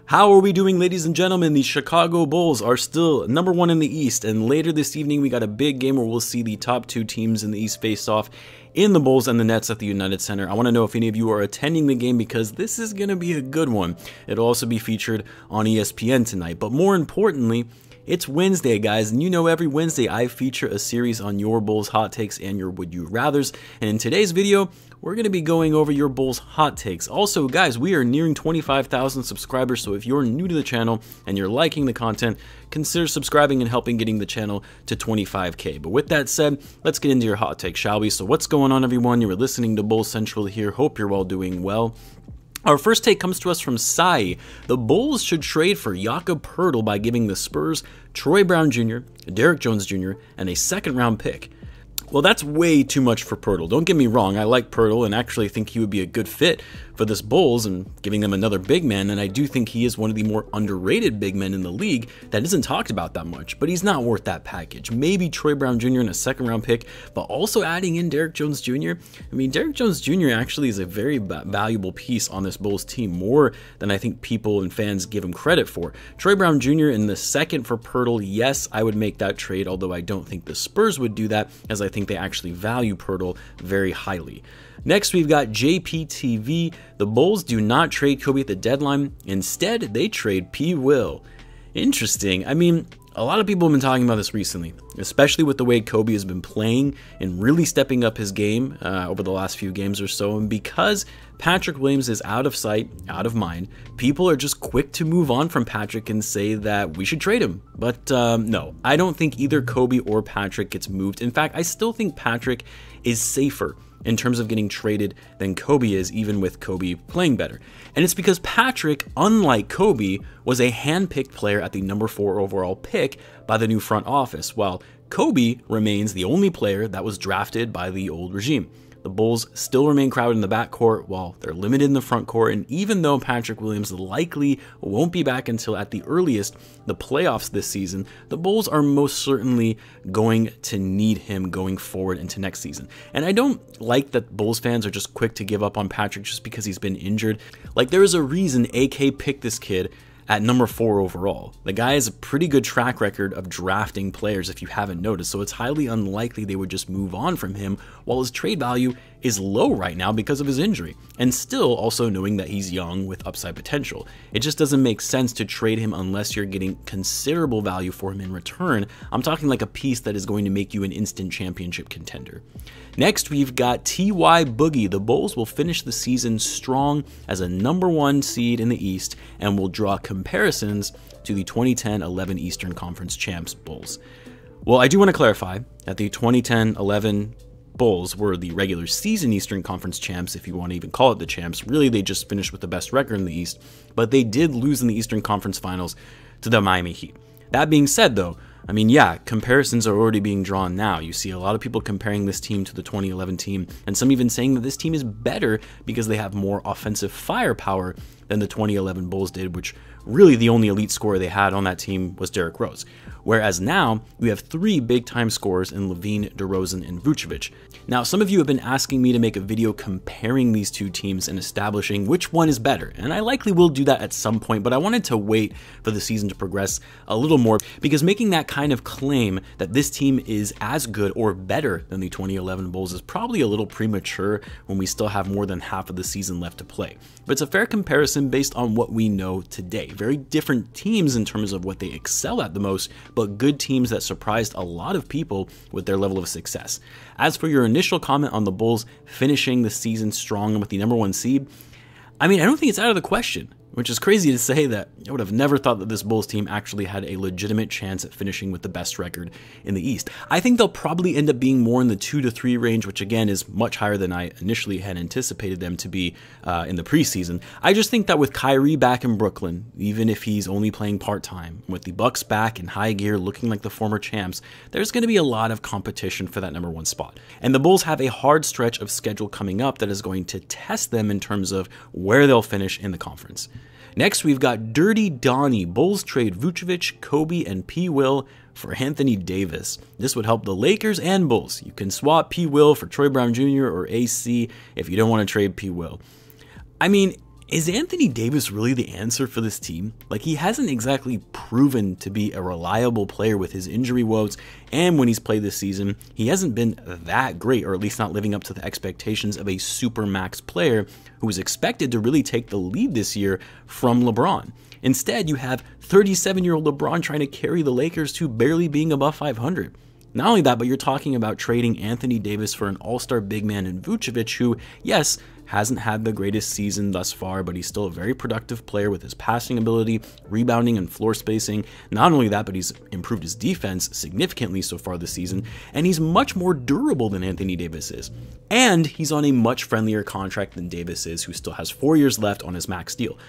How are we doing, ladies and gentlemen? The Chicago Bulls are still #1 in the East, and later this evening we got a big game where we'll see the top two teams in the East face off in the Bulls and the Nets at the United Center. I want to know if any of you are attending the game because this is going to be a good one. It'll also be featured on ESPN tonight, but more importantly, it's Wednesday, guys, and you know every Wednesday I feature a series on your Bulls hot takes and your would you rathers, and in today's video, we're going to be going over your Bulls hot takes. Also, guys, we are nearing 25,000 subscribers, so if you're new to the channel and you're liking the content, consider subscribing and helping getting the channel to 25K. But with that said, let's get into your hot take, shall we? So what's going on, everyone? You're listening to Bulls Central here. Hope you're all doing well. Our first take comes to us from Sai. The Bulls should trade for Jakob Poeltl by giving the Spurs Troy Brown Jr., Derrick Jones Jr., and a second-round pick. Well, that's way too much for Poeltl. Don't get me wrong, I like Poeltl and actually think he would be a good fit for this Bulls and giving them another big man, and I do think he is one of the more underrated big men in the league that isn't talked about that much, but he's not worth that package. Maybe Troy Brown Jr. and a second-round pick, but also adding in Derrick Jones Jr. I mean, Derrick Jones Jr. actually is a very valuable piece on this Bulls team, more than I think people and fans give him credit for. Troy Brown Jr. in the second for Poeltl, yes, I would make that trade, although I don't think the Spurs would do that, as I think they actually value Poeltl very highly. Next, we've got JPTV. The Bulls do not trade Coby at the deadline. Instead, they trade P. Will. Interesting. I mean, a lot of people have been talking about this recently, especially with the way Coby has been playing and really stepping up his game over the last few games or so. And because Patrick Williams is out of sight, out of mind, people are just quick to move on from Patrick and say that we should trade him. But no, I don't think either Coby or Patrick gets moved. In fact, I still think Patrick is safer in terms of getting traded than Coby is, even with Coby playing better. And it's because Patrick, unlike Coby, was a hand-picked player at the #4 overall pick by the new front office, while Coby remains the only player that was drafted by the old regime. The Bulls still remain crowded in the backcourt while they're limited in the front court, and even though Patrick Williams likely won't be back until at the earliest the playoffs this season, the Bulls are most certainly going to need him going forward into next season. And I don't like that Bulls fans are just quick to give up on Patrick just because he's been injured. Like, there is a reason AK picked this kid at #4 overall. The guy has a pretty good track record of drafting players, if you haven't noticed, so it's highly unlikely they would just move on from him, while his trade value is low right now because of his injury, and still also knowing that he's young with upside potential. It just doesn't make sense to trade him unless you're getting considerable value for him in return. I'm talking like a piece that is going to make you an instant championship contender. Next, we've got TyBoogie. The Bulls will finish the season strong as a #1 seed in the East and will draw comparisons to the 2010-11 Eastern Conference champs Bulls. Well, I do want to clarify that the 2010-11 Bulls were the regular season Eastern Conference champs, if you want to even call it the champs. Really, they just finished with the best record in the East, but they did lose in the Eastern Conference Finals to the Miami Heat. That being said, though, I mean, yeah, comparisons are already being drawn now. You see a lot of people comparing this team to the 2011 team, and some even saying that this team is better because they have more offensive firepower than the 2011 Bulls did, which really the only elite scorer they had on that team was Derrick Rose. Whereas now, we have 3 big-time scorers in Lavine, DeRozan, and Vucevic. Now, some of you have been asking me to make a video comparing these two teams and establishing which one is better, and I likely will do that at some point, but I wanted to wait for the season to progress a little more, because making that kind of claim that this team is as good or better than the 2011 Bulls is probably a little premature when we still have more than half of the season left to play. But it's a fair comparison based on what we know today. Very different teams in terms of what they excel at the most, but good teams that surprised a lot of people with their level of success. As for your initial comment on the Bulls finishing the season strong with the #1 seed, I mean, I don't think it's out of the question, which is crazy to say that I would have never thought that this Bulls team actually had a legitimate chance at finishing with the best record in the East. I think they'll probably end up being more in the 2 to 3 range, which again is much higher than I initially had anticipated them to be in the preseason. I just think that with Kyrie back in Brooklyn, even if he's only playing part-time, with the Bucks back in high gear looking like the former champs, there's going to be a lot of competition for that #1 spot. And the Bulls have a hard stretch of schedule coming up that is going to test them in terms of where they'll finish in the conference. Next, we've got Dirty Donnie. Bulls trade Vucevic, Coby, and P. Will for Anthony Davis. This would help the Lakers and Bulls. You can swap P. Will for Troy Brown Jr. or AC if you don't want to trade P. Will. I mean, Is Anthony Davis really the answer for this team? Like, he hasn't exactly proven to be a reliable player with his injury woes, and when he's played this season, he hasn't been that great, or at least not living up to the expectations of a supermax player who was expected to really take the lead this year from LeBron. Instead, you have 37-year-old LeBron trying to carry the Lakers to barely being above 500. Not only that, but you're talking about trading Anthony Davis for an all-star big man in Vucevic, who, yes, hasn't had the greatest season thus far, but he's still a very productive player with his passing ability, rebounding, and floor spacing. Not only that, but he's improved his defense significantly so far this season, and he's much more durable than Anthony Davis is. And he's on a much friendlier contract than Davis is, who still has 4 years left on his max deal.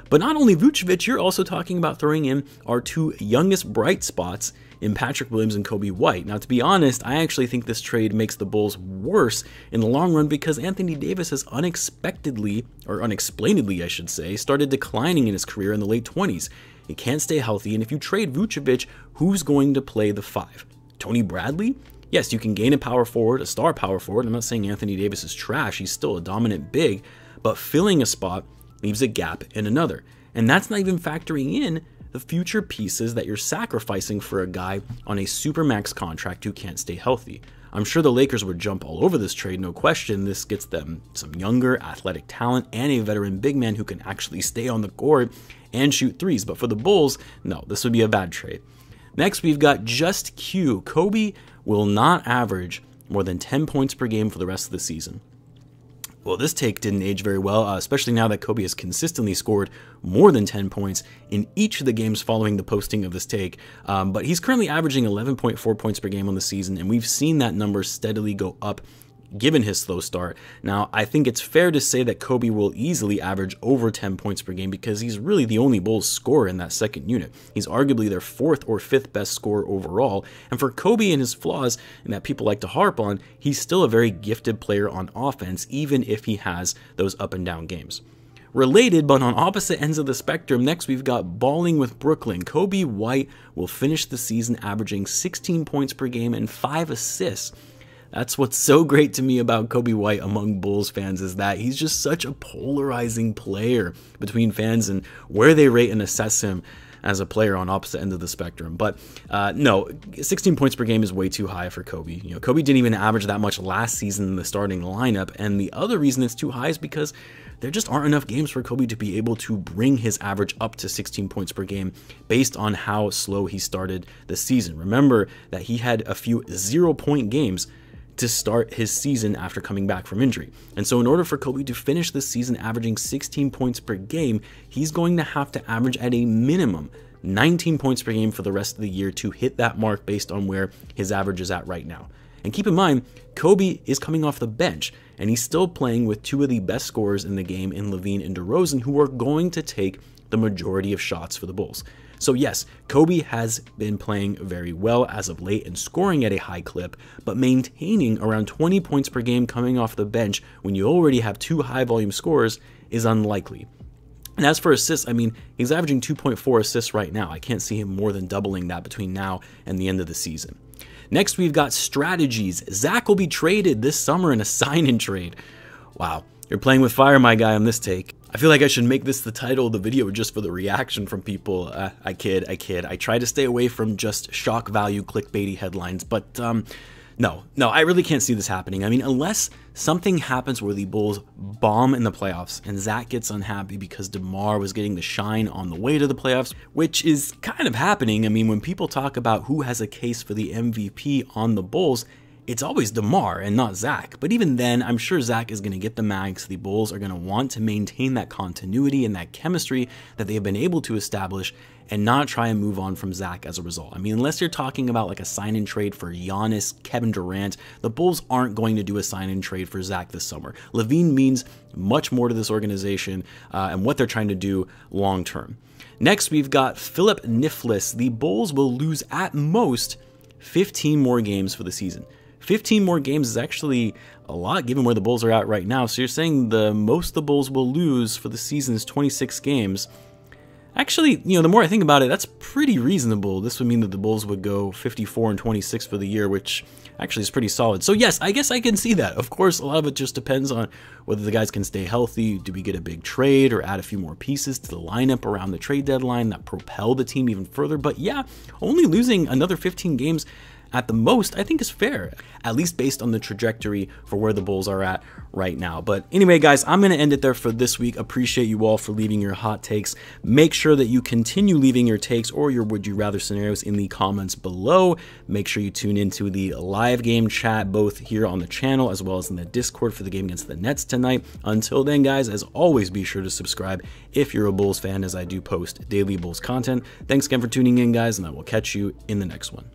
But not only Vucevic, you're also talking about throwing in our two youngest bright spots in Patrick Williams and Coby White. Now, to be honest, I actually think this trade makes the Bulls worse in the long run because Anthony Davis has unexpectedly, or unexplainedly I should say, started declining in his career in the late 20s. He can't stay healthy, and if you trade Vucevic, who's going to play the 5? Tony Bradley? Yes, you can gain a power forward, a star power forward. I'm not saying Anthony Davis is trash, he's still a dominant big, but filling a spot leaves a gap in another. And that's not even factoring in the future pieces that you're sacrificing for a guy on a supermax contract who can't stay healthy. I'm sure the Lakers would jump all over this trade, no question. This gets them some younger, athletic talent and a veteran big man who can actually stay on the court and shoot threes. But for the Bulls, no, this would be a bad trade. Next, we've got Just Q. Coby will not average more than 10 points per game for the rest of the season. Well, this take didn't age very well, especially now that Coby has consistently scored more than 10 points in each of the games following the posting of this take. But he's currently averaging 11.4 points per game on the season, and we've seen that number steadily go up given his slow start. Now, I think it's fair to say that Coby will easily average over 10 points per game because he's really the only Bulls scorer in that second unit. He's arguably their 4th or 5th best scorer overall, and for Coby and his flaws, and that people like to harp on, he's still a very gifted player on offense, even if he has those up and down games. Related, but on opposite ends of the spectrum, next we've got balling with Brooklyn. Coby White will finish the season averaging 16 points per game and 5 assists. That's what's so great to me about Coby White among Bulls fans, is that he's just such a polarizing player between fans and where they rate and assess him as a player on opposite ends of the spectrum. But no, 16 points per game is way too high for Coby. You know, Coby didn't even average that much last season in the starting lineup, and the other reason it's too high is because there just aren't enough games for Coby to be able to bring his average up to 16 points per game based on how slow he started the season. Remember that he had a few 0-point games to start his season after coming back from injury. And so in order for Coby to finish this season averaging 16 points per game, he's going to have to average at a minimum 19 points per game for the rest of the year to hit that mark based on where his average is at right now. And keep in mind, Coby is coming off the bench, and he's still playing with two of the best scorers in the game in Lavine and DeRozan, who are going to take the majority of shots for the Bulls. So yes, Coby has been playing very well as of late and scoring at a high clip, but maintaining around 20 points per game coming off the bench when you already have two high volume scorers is unlikely. And as for assists, I mean, he's averaging 2.4 assists right now. I can't see him more than doubling that between now and the end of the season. Next, we've got strategies. Zach will be traded this summer in a sign-in trade. Wow, you're playing with fire, my guy, on this take. I feel like I should make this the title of the video just for the reaction from people. I kid. I try to stay away from just shock value clickbaity headlines, but no, I really can't see this happening. I mean, unless something happens where the Bulls bomb in the playoffs and Zach gets unhappy because DeMar was getting the shine on the way to the playoffs, which is kind of happening. I mean, when people talk about who has a case for the MVP on the Bulls, it's always DeMar and not Zach. But even then, I'm sure Zach is going to get the mags. The Bulls are going to want to maintain that continuity and that chemistry that they have been able to establish and not try and move on from Zach as a result. I mean, unless you're talking about like a sign-in trade for Giannis, Kevin Durant, the Bulls aren't going to do a sign-in trade for Zach this summer. Lavine means much more to this organization and what they're trying to do long-term. Next, we've got Philip Niflis. The Bulls will lose at most 15 more games for the season. 15 more games is actually a lot given where the Bulls are at right now. So you're saying the most the Bulls will lose for the season is 26 games. Actually, you know, the more I think about it, that's pretty reasonable. This would mean that the Bulls would go 54-26 for the year, which actually is pretty solid. So yes, I guess I can see that. Of course, a lot of it just depends on whether the guys can stay healthy. Do we get a big trade or add a few more pieces to the lineup around the trade deadline that propel the team even further? But yeah, only losing another 15 games at the most, I think is fair, at least based on the trajectory for where the Bulls are at right now. But anyway, guys, I'm going to end it there for this week. Appreciate you all for leaving your hot takes. Make sure that you continue leaving your takes or your would you rather scenarios in the comments below. Make sure you tune into the live game chat, both here on the channel as well as in the Discord for the game against the Nets tonight. Until then, guys, as always, be sure to subscribe if you're a Bulls fan, as I do post daily Bulls content. Thanks again for tuning in, guys, and I will catch you in the next one.